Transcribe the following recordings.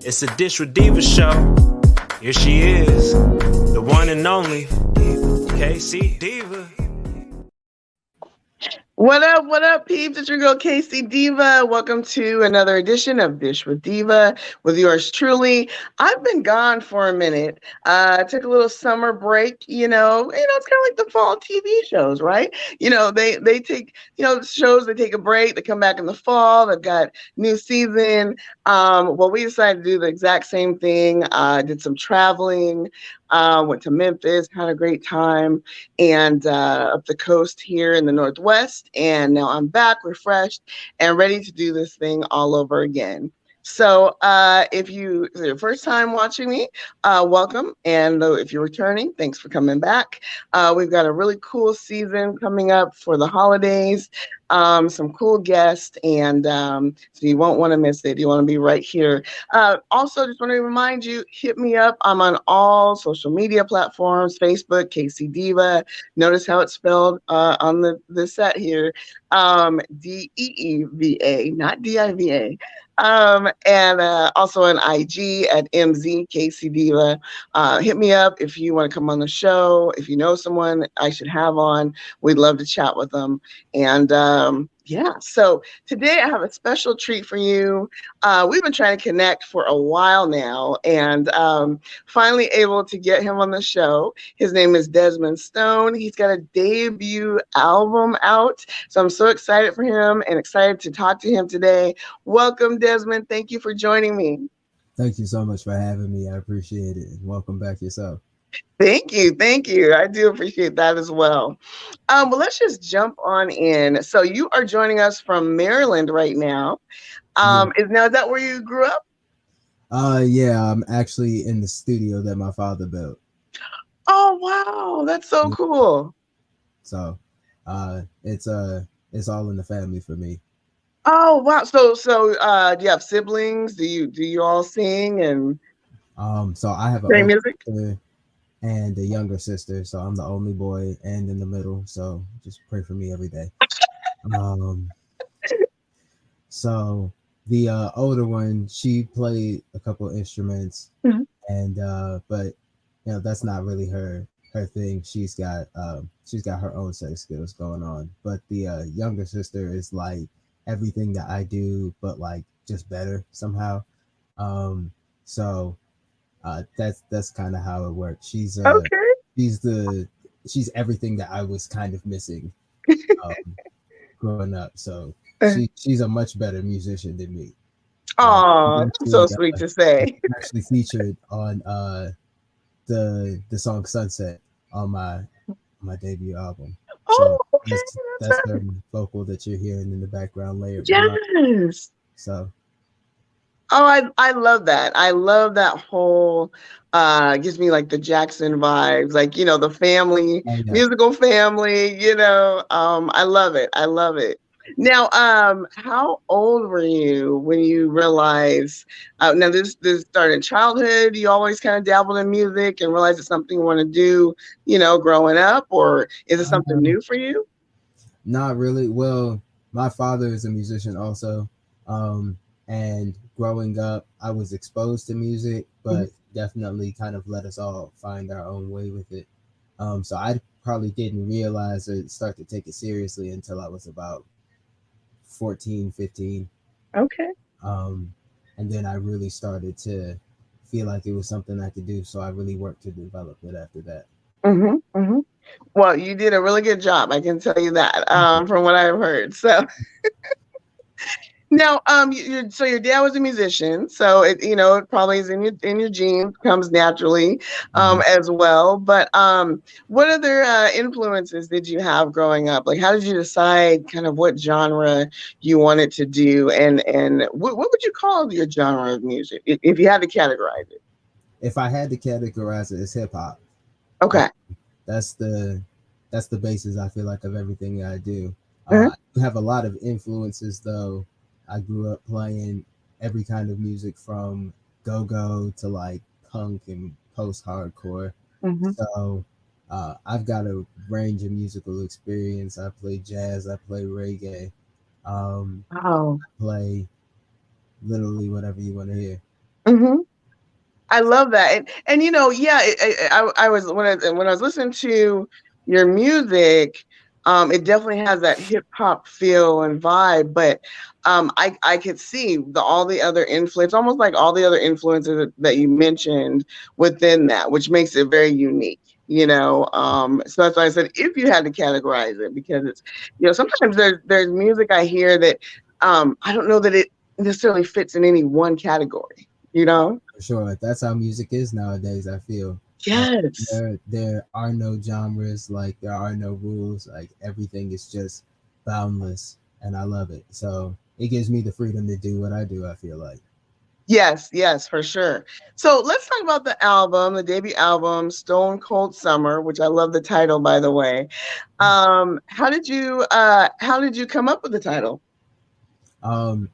It's a Dish with Deeva Show. Here she is, the one and only K-Cee Diva. What up, peeps? It's your girl, K-Cee Diva. Welcome to another edition of Dish with Diva with yours truly. I've been gone for a minute. I took a little summer break, it's kind of like the fall TV shows, right? They take, shows, they take a break, they come back in the fall, they've got new season. Well, we decided to do the exact same thing. Did some traveling, went to Memphis, had a great time, and up the coast here in the Northwest. And now I'm back, refreshed, and ready to do this thing all over again. So if it's your first time watching me, welcome. And if you're returning, thanks for coming back. We've got a really cool season coming up for the holidays, some cool guests, and so you won't want to miss it. You want to be right here. Also, just want to remind you, hit me up. I'm on all social media platforms, Facebook, K-Cee Diva. Notice how it's spelled on the set here. Deeva, not Diva. And also on IG at MZ Diva. Hit me up if you want to come on the show. If you know someone I should have on, we'd love to chat with them. And so today I have a special treat for you. We've been trying to connect for a while now, and finally able to get him on the show. His name is Desmond Stone. He's got a debut album out, so I'm so excited for him and excited to talk to him today. Welcome, Desmond. Thank you for joining me. Thank you so much for having me. I appreciate it. Welcome back yourself. Thank you. Thank you. I do appreciate that as well. Well, let's just jump on in. So you are joining us from Maryland right now. Is that where you grew up? Yeah, I'm actually in the studio that my father built. Oh, wow. That's so cool. So it's all in the family for me. Oh, wow. So do you have siblings? Do you all sing and so I have play music? And a younger sister, so I'm the only boy and in the middle, so just pray for me every day. So the older one, she played a couple instruments, and but that's not really her thing. She's got her own set of skills going on, but the younger sister is like everything that I do, but like just better somehow. So that's kind of how it works. She's everything that I was kind of missing growing up. So she's a much better musician than me. Oh, so sweet to say. Actually featured on the song Sunset on my debut album. Oh, so okay. That's her vocal that you're hearing in the background layer. Yes. So I love that. I love that whole gives me like the Jackson vibes, like the family, musical family, I love it. I love it. Now, how old were you when you realized now this started in childhood? You always kind of dabbled in music and realized it's something you want to do, growing up, or is it something new for you? Not really. Well, my father is a musician also. And growing up, I was exposed to music, but definitely kind of let us all find our own way with it. So I probably didn't realize or start to take it seriously until I was about 14, 15. Okay. And then I really started to feel like it was something I could do. So I really worked to develop it after that. Well, you did a really good job. I can tell you that from what I've heard. So. Now, so your dad was a musician, so it probably is in your genes, comes naturally, as well. But what other influences did you have growing up? Like, how did you decide kind of what genre you wanted to do, and what would you call your genre of music if you had to categorize it? If I had to categorize it, it's hip hop. Okay, that's the basis I feel like of everything that I do. I have a lot of influences though. I grew up playing every kind of music from go-go to like punk and post-hardcore. So I've got a range of musical experience. I play jazz, I play reggae. I play literally whatever you want to hear. Mm-hmm. I love that, and yeah, I was when I was listening to your music, it definitely has that hip hop feel and vibe, but I could see all the other influence, almost like all the other influences that you mentioned within that, which makes it very unique. So that's why I said if you had to categorize it, because it's sometimes there's music I hear that I don't know that it necessarily fits in any one category. For sure, that's how music is nowadays. I feel Yes. there are no genres, like there are no rules, like everything is just boundless, and I love it. So it gives me the freedom to do what I do. I feel like. Yes, yes, for sure. So let's talk about the album, the debut album, Stone Cold Summer, which I love the title, by the way. How did you come up with the title?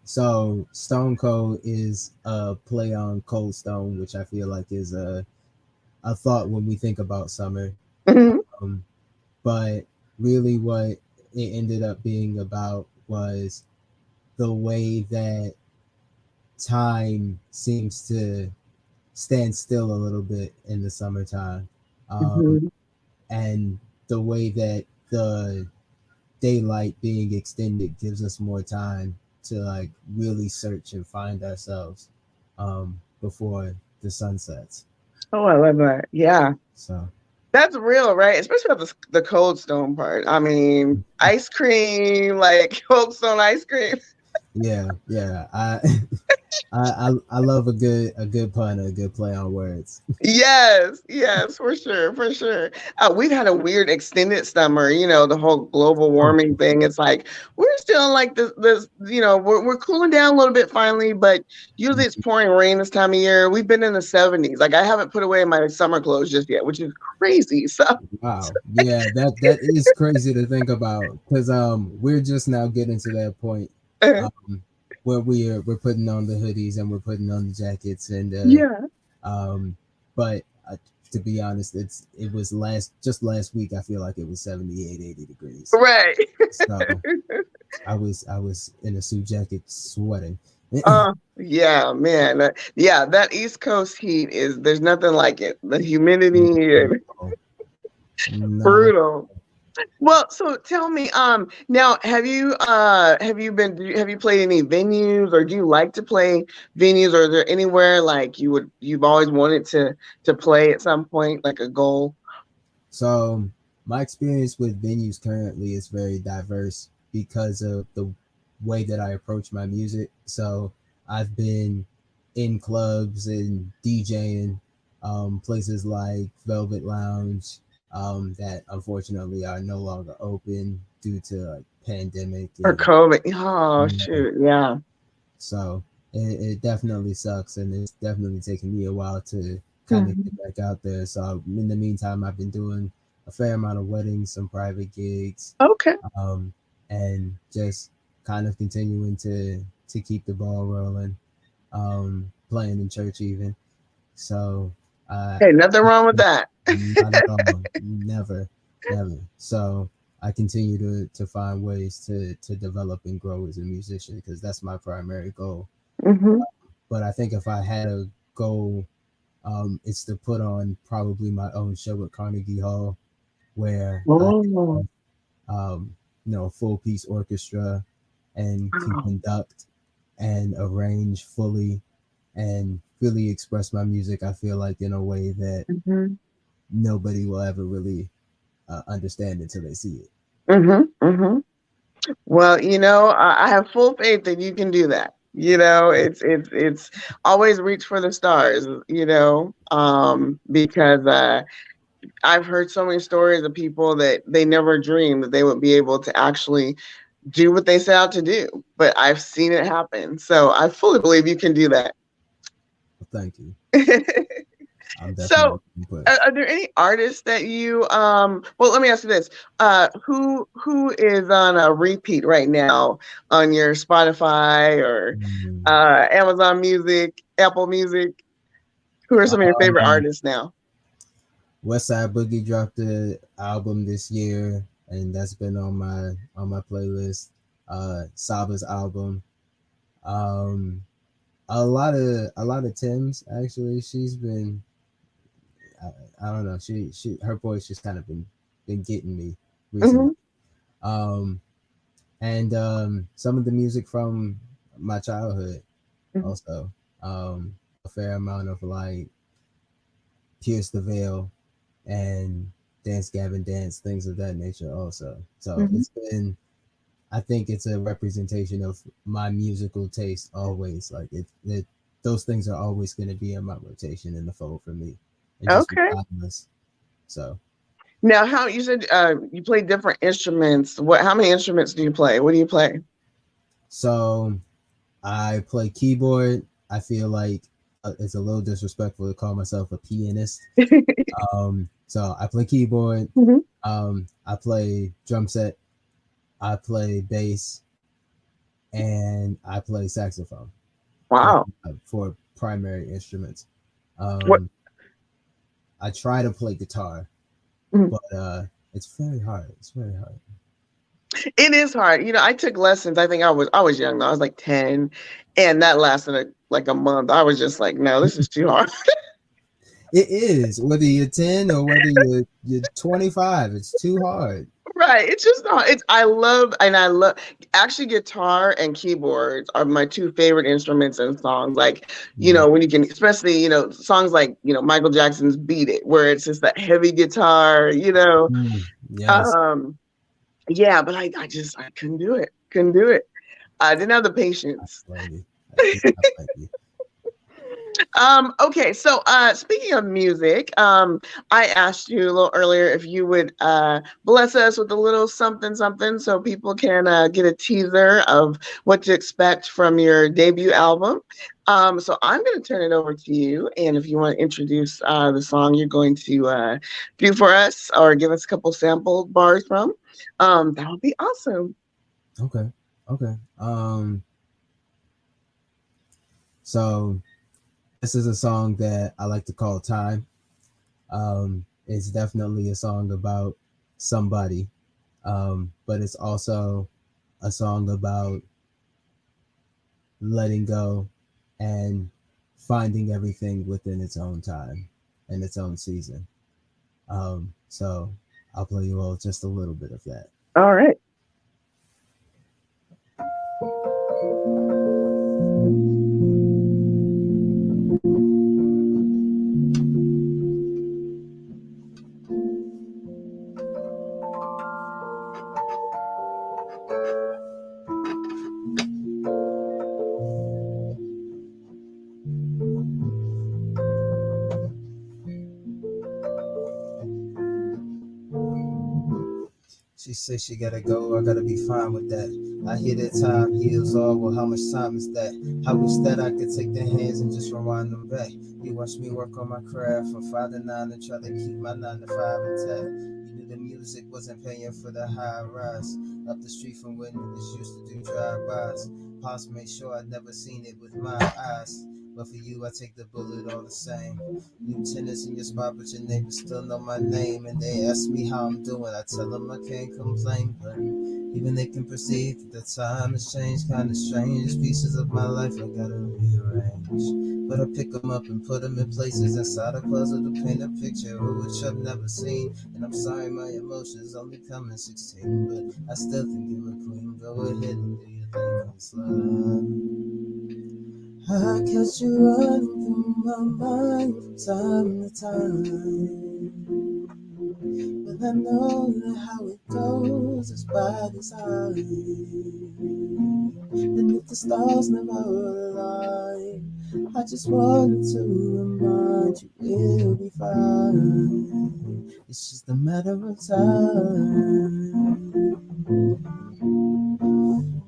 So Stone Cold is a play on Cold Stone, which I feel like is a thought when we think about summer. Mhm. Um, but really, what it ended up being about was the way that time seems to stand still a little bit in the summertime, um, Mhm. and the way that the daylight being extended gives us more time to like really search and find ourselves before the sun sets. Oh, I love that. Yeah. So That's real, right? Especially about the Cold Stone part. I mean, ice cream, like Cold Stone ice cream. yeah, I love a good pun, a good play on words. Yes, yes, for sure, for sure. We've had a weird extended summer, the whole global warming thing. It's like we're still in like this, we're cooling down a little bit finally, but usually it's pouring rain this time of year. We've been in the 70s. Like I haven't put away my summer clothes just yet, which is crazy. So Wow, yeah, that is crazy to think about because we're just now getting to that point um where we're putting on the hoodies and we're putting on the jackets and yeah. Um, but to be honest, it was last week. I feel like it was 78, 80 degrees. Right. So I was in a suit jacket sweating. Yeah, man. Yeah, that East Coast heat there's nothing like it. The humidity and Not a, brutal. Well, so tell me, now have you played any venues, or do you like to play venues, or is there anywhere like you've always wanted to play at some point, like a goal? so my experience with venues currently is very diverse because of the way that I approach my music. So I've been in clubs and DJing places like Velvet Lounge that unfortunately are no longer open due to like pandemic Or and COVID? Oh you know, shoot, yeah. so it definitely sucks and it's definitely taken me a while to kind of Mhm. get back out there. So in the meantime, I've been doing a fair amount of weddings, some private gigs, Okay. um, and just kind of continuing to keep the ball rolling, playing in church even. So Hey, nothing wrong with that. not at all, never. So I continue to find ways to develop and grow as a musician because that's my primary goal. Hmm. But I think if I had a goal, it's to put on probably my own show at Carnegie Hall where I Oh, have, a full piece orchestra and can wow. conduct and arrange fully and really express my music. I feel like in a way that Hmm. nobody will ever really understand until they see it. Hmm. Hmm. Well, I have full faith that you can do that. It's always reach for the stars, because I've heard so many stories of people that they never dreamed that they would be able to actually do what they set out to do. But I've seen it happen. So I fully believe you can do that. Well, thank you. I'm definitely So, gonna are, push. are there any artists that well, let me ask you this. Who is on a repeat right now on your Spotify or Mm. Amazon Music, Apple Music? Who are some of your favorite Um, artists now? West Side Boogie dropped the album this year, and that's been on my playlist. Saba's album. Um, a lot of Tim's actually. She's been I don't know. She her voice just kind of been getting me recently. Hmm. Um, and some of the music from my childhood also. A fair amount of like Pierce the Veil and Dance Gavin Dance, things of that nature also. So Hmm. it's been I think it's a representation of my musical taste always. Like it those things are always going to be in my rotation in the fold for me and just be Okay. timeless. So Now, how you said you play different instruments. How many instruments do you play? What do you play? so I play keyboard. I feel like it's a little disrespectful to call myself a pianist. So I play keyboard. Hmm. I play drum set. I play bass, and I play saxophone for Wow. for primary instruments. What? Um, I try to play guitar, Mhm. but it's very hard. It's very hard. It is hard. I took lessons. I think I was young though. I was like 10, and that lasted like a month. I was just like, no, this is too hard. It is whether you're 10 or whether you're 25. It's too hard. Right. It's just not. I love actually guitar and keyboards are my two favorite instruments in songs. Like, Mhm. when you can, especially, songs like, Michael Jackson's Beat It, where it's just that heavy guitar. Yes, Um, yeah, but I couldn't do it. Couldn't do it. I didn't have the I patience. blame you. I do not blame you. Okay, so speaking of music, I asked you a little earlier if you would bless us with a little something something so people can get a teaser of what to expect from your debut album. So I'm going to turn it over to you, and if you want to introduce the song you're going to do for us or give us a couple sample bars from, that would be awesome. Okay. Okay. So this is a song that I like to call Time. It's definitely a song about somebody, but it's also a song about letting go and finding everything within its own time and its own season. So I'll play you all just a little bit of that. All right. She says she gotta go, I gotta be fine with that. I hear that time heals all, well, how much time is that? I wish that I could take their hands and just rewind them back. You watch me work on my craft from 5 to 9 and try to keep my 9 to 5 intact. You knew the music wasn't paying for the high rise. Up the street from where niggas used to do drive-bys. Pops made sure I'd never seen it with my eyes. But for you, I take the bullet all the same. New tenants in your spot, but your neighbors still know my name. And they ask me how I'm doing. I tell them I can't complain. But even they can perceive that the time has changed, kinda strange. Pieces of my life I gotta rearrange. But I pick them up and put them in places inside a puzzle to paint a picture of which I've never seen. And I'm sorry my emotions only come in 16. But I still think you were queen. Go ahead and do your thing on slide. I catch you running through my mind from time to time. But I know that how it goes is by design. And if the stars never align, I just wanted to remind you it'll be fine. It's just a matter of time.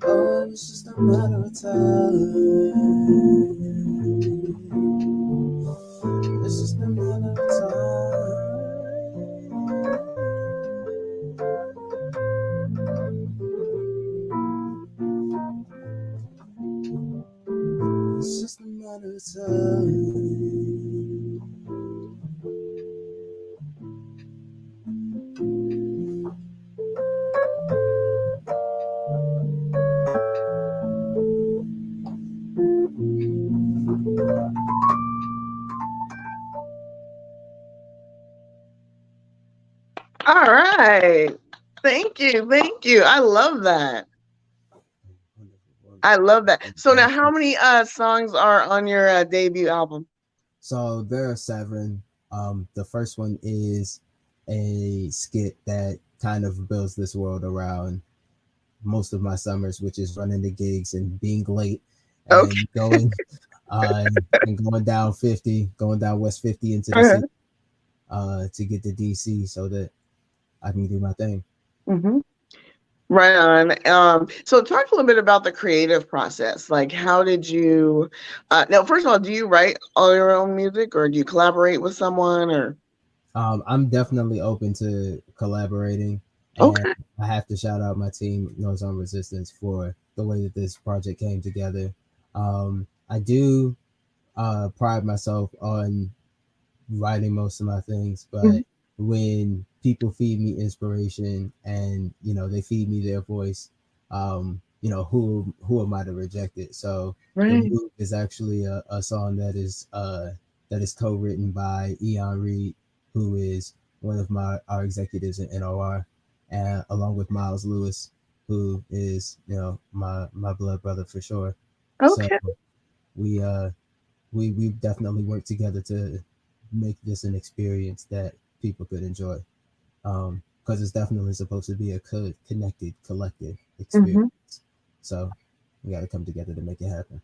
Oh, it's just a matter of time. It's just a matter of time. It's just a matter of time. All right. Thank you. Thank you. I love that. I love that. So now how many songs are on your debut album? So there are 7. The first one is a skit that kind of builds this world around most of my summers, which is running the gigs and being late and Okay. going and going down 50, going down West 50 into the city to get to DC so that I can do my thing. Mm-hmm. Right on. So talk a little bit about the creative process. Like, how did you, now, first of all, do you write all your own music or do you collaborate with someone or? I'm definitely open to collaborating, and Okay. I have to shout out my team, Noise on Resistance, for the way that this project came together. I do pride myself on writing most of my things, Mhm. but when people feed me inspiration and they feed me their voice, who am I to reject it? So the Right. move is actually a song that is co-written by Eon Reed, who is one of our executives in NOR, and along with Miles Lewis, who is my blood brother for sure. So Okay. we uh we definitely worked together to make this an experience that people could enjoy. Because it's definitely supposed to be a connected, collective experience. Hmm. So we got to come together to make it happen.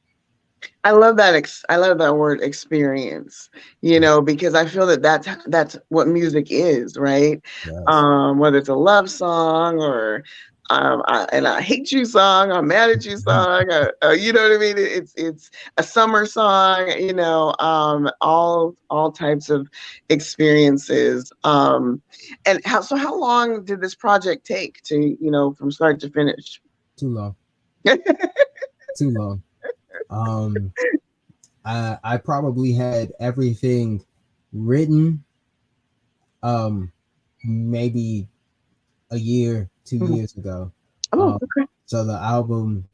I love that. I love that word experience, because I feel that that's what music is, right? Yes. Whether it's a love song or and I hate you song, I'm mad at you song, you know what I mean? It's a summer song, all types of experiences. And how long did this project take to, from start to finish? Too long. Too long. Um, I probably had everything written um maybe a year, 2 years ago. Oh, Um, okay. so the album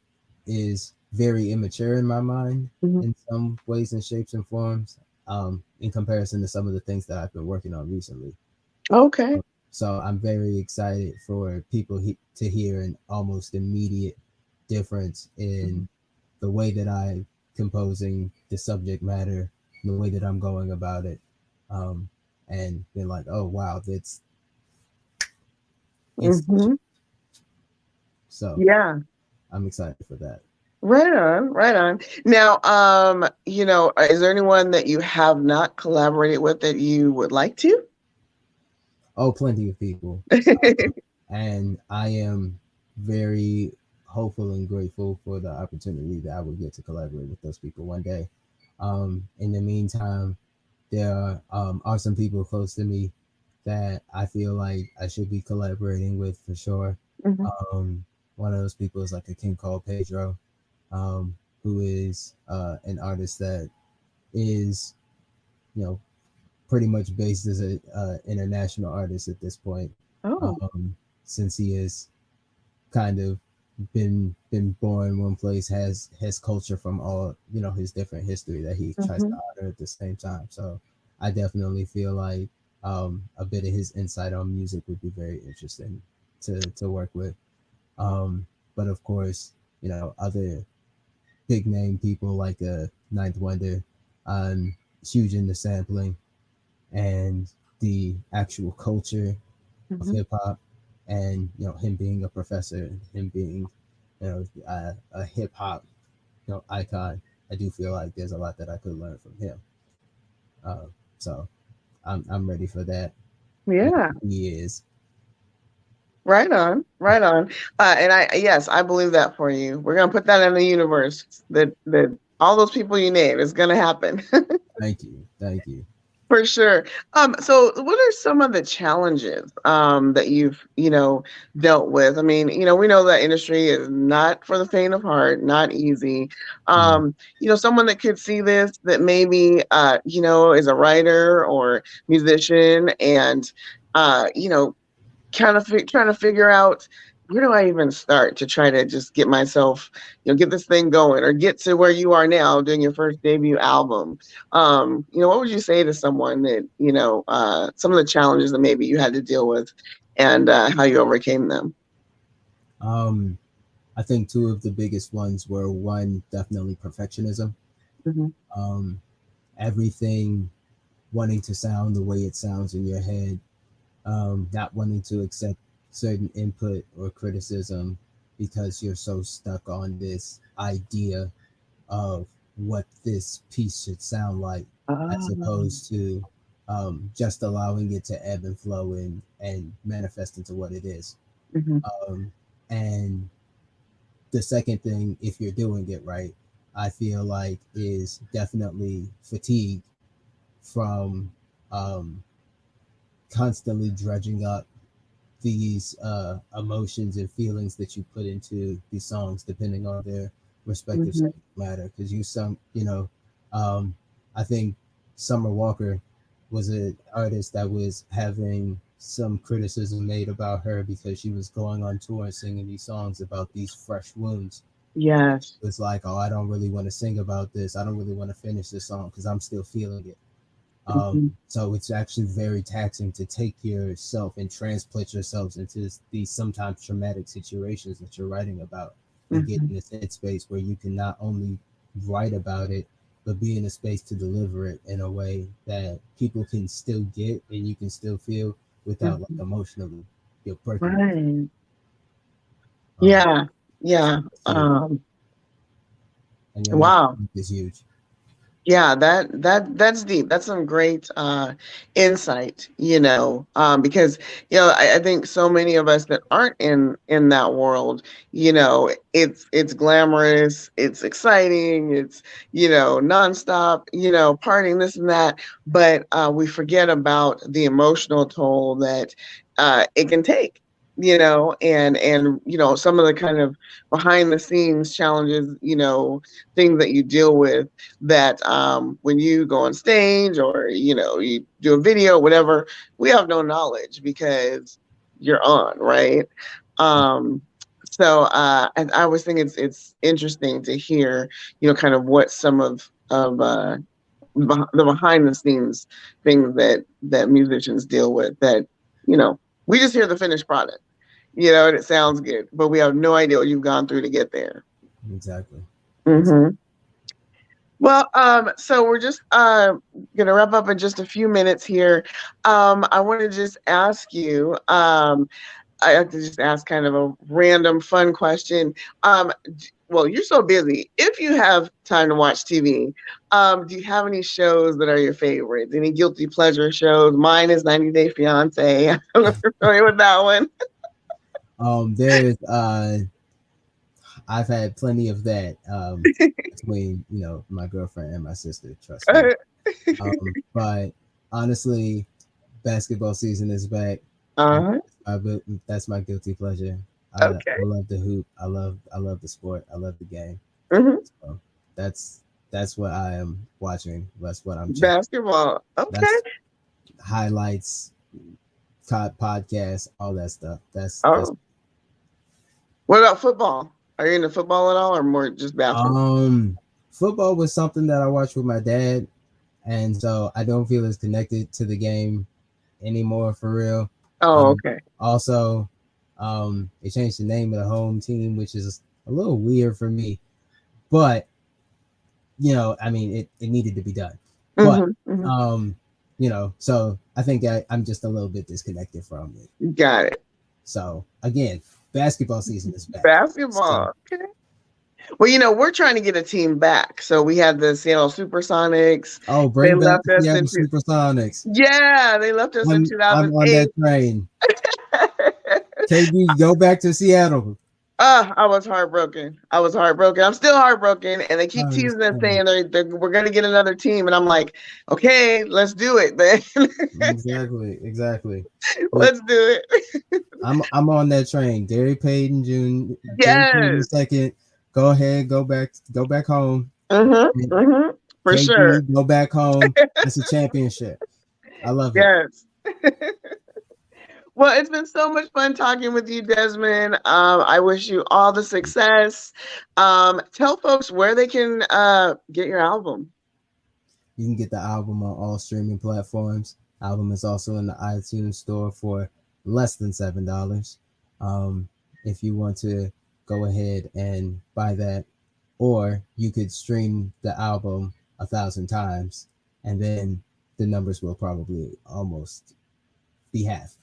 is very immature in my mind Mhm. in some ways and shapes and forms, in comparison to some of the things that I've been working on recently. Okay. So I'm very excited for people to hear an almost immediate difference in the way that I'm composing the subject matter, the way that I'm going about it, um, and been like, oh wow, that's instant. Hmm. So Yeah. I'm excited for that. Right on, right on. Now, is there anyone that you have not collaborated with that you would like to? Oh, plenty of people. And I am very hopeful and grateful for the opportunity that I will get to collaborate with those people one day. In the meantime, there are some people close to me that I feel like I should be collaborating with for sure. Mhm. One of those people is like a king called Pedro, who is an artist that is, you know, pretty much based as a international artist at this point, Oh. since he is kind of been born one place, has culture from all his different history that he tries to Mhm. honor at the same time. So I definitely feel like a bit of his insight on music would be very interesting to work with. But of course, other big name people like Ninth Wonder, huge into sampling and the actual culture of Mhm. hip hop, and him being a professor, him being a hip hop icon. I do feel like there's a lot that I could learn from him. Uh, so I'm ready for that. Yeah. He is. Right on, right on. And yes, I believe that for you. We're gonna put that in the universe. That all those people you name is gonna happen. Thank you, thank you. For sure. So what are some of the challenges that you've, dealt with? I mean, we know that industry is not for the faint of heart, not easy. Mhm. Someone that could see this that maybe is a writer or musician and kind of trying to figure out where do I even start to try to just get myself, get this thing going or get to where you are now doing your first debut album? What would you say to someone that, some of the challenges that maybe you had to deal with and how you overcame them? I think two of the biggest ones were, one, definitely perfectionism. Mm-hmm. Everything wanting to sound the way it sounds in your head, not wanting to accept certain input or criticism because you're so stuck on this idea of what this piece should sound like, as opposed to just allowing it to ebb and flow and manifest into what it is. Mm-hmm. And the second thing, if you're doing it right, I feel like, is definitely fatigue from constantly dredging up these emotions and feelings that you put into these songs, depending on their respective subject matter. Because I think Summer Walker was an artist that was having some criticism made about her because she was going on tour and singing these songs about these fresh wounds. Yes. It's like, oh, I don't really want to sing about this. I don't really want to finish this song because I'm still feeling it. So it's actually very taxing to take yourself and transplant yourselves into these sometimes traumatic situations that you're writing about, and get in this headspace where you can not only write about it, but be in a space to deliver it in a way that people can still get and you can still feel without like emotionally breaking. Right. Yeah. And your wow. is huge. Yeah, that's deep. That's some great insight, because I think so many of us that aren't in that world, it's glamorous, it's exciting, it's nonstop, partying, this and that, but we forget about the emotional toll that it can take. And some of the kind of behind the scenes challenges, things that you deal with that when you go on stage or you do a video, whatever, we have no knowledge because you're on, right? So and I always think it's interesting to hear kind of what some of the behind the scenes things that musicians deal with, that we just hear the finished product, and it sounds good, but we have no idea what you've gone through to get there. Exactly. Well, so we're just gonna wrap up in just a few minutes here. I want to just ask you, I have to just ask kind of a random fun question. Well, you're so busy. If you have time to watch TV, do you have any shows that are your favorites? Any guilty pleasure shows? Mine is 90 Day Fiance. I'm familiar with that one. There's I've had plenty of that between my girlfriend and my sister. Trust me. But honestly, basketball season is back. That's my guilty pleasure. I love the hoop. I love the sport. I love the game. So that's what I am watching. That's what I'm checking. Basketball. Okay. That's highlights, podcasts, all that stuff. That's What about football? Are you into football at all, or more just basketball? Football was something that I watched with my dad, and so I don't feel as connected to the game anymore, for real. Okay. Also, they changed the name of the home team, which is a little weird for me, but it needed to be done. But so I think I'm just a little bit disconnected from it. Got it. So again, basketball season is back. Basketball. Okay. Well, we're trying to get a team back. So we had the Seattle Supersonics. Oh, bring back the Seattle Supersonics. Yeah, they left us in 2008. I'm on that train. KB, go back to Seattle. I was heartbroken. I'm still heartbroken. And they keep teasing us saying we're going to get another team. And I'm like, okay, let's do it, man. Exactly. Let's do it. I'm on that train. Gary Payton Jr. Yes. Second. Go ahead. Go back home. For KB, sure. Go back home. It's a championship. I love it. Yes. Well, it's been so much fun talking with you, Desmond. I wish you all the success. Tell folks where they can get your album. You can get the album on all streaming platforms. Album is also in the iTunes store for less than $7. If you want to go ahead and buy that, or you could stream the album 1,000 times, and then the numbers will probably almost be half.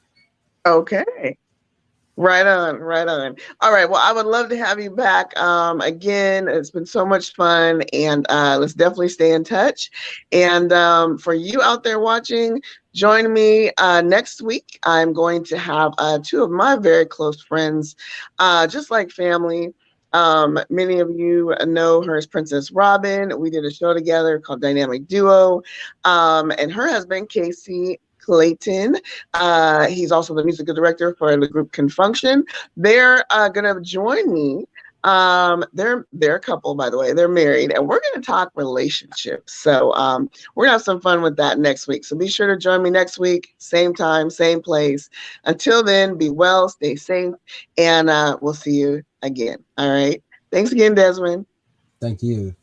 Okay. Right on, right on. All right. Well, I would love to have you back again. It's been so much fun, and let's definitely stay in touch. And for you out there watching, join me next week. I'm going to have two of my very close friends, just like family. Many of you know her as Princess Robin. We did a show together called Dynamic Duo, and her husband, K-Cee Clayton. He's also the musical director for the group Confunction. They're gonna join me. They're a couple, by the way. They're married, and we're gonna talk relationships. So we're gonna have some fun with that next week. So be sure to join me next week, same time, same place. Until then, be well, stay safe, and we'll see you again. All right. Thanks again, Desmond. Thank you.